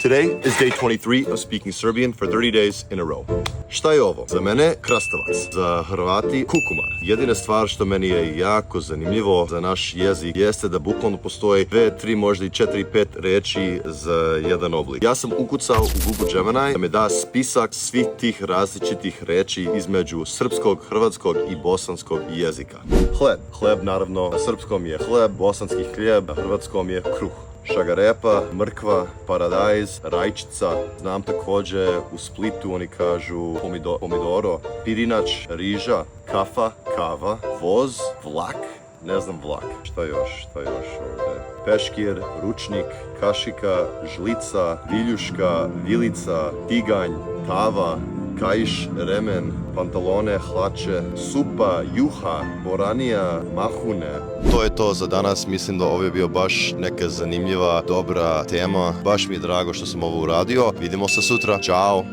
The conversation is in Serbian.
Today is day 23 of speaking Serbian for 30 days in a row. Šta je ovo? Za mene krastavac, za Hrvati kukumar. Jedina stvar što meni je jako zanimljivo za naš jezik jeste da bukvalno postoji 2, 3, možda i 4, 5 reči za jedan oblik. Ja sam ukucao u Google Gemini da me da spisak svih tih različitih reči između srpskog, hrvatskog i bosanskog jezika. Hleb. Hleb naravno na srpskom je hleb, bosanski hljeb, na hrvatskom je kruh. Šagarepa, mrkva, paradajz, rajčica. Znam također u Splitu oni kažu pomidoro, pirinač, riža, kafa, kava, voz, vlak, ne znam vlak. Šta još ovdje? Peškir, ručnik, kašika, žlica, viljuška, vilica, tiganj, tava, kaiš, remen, pantalone, hlače, supa, juha, boranija, mahune. To je to za danas. Mislim da ovo je bio baš neka zanimljiva, dobra tema. Baš mi je drago što sam ovo uradio. Vidimo se sutra. Ćao!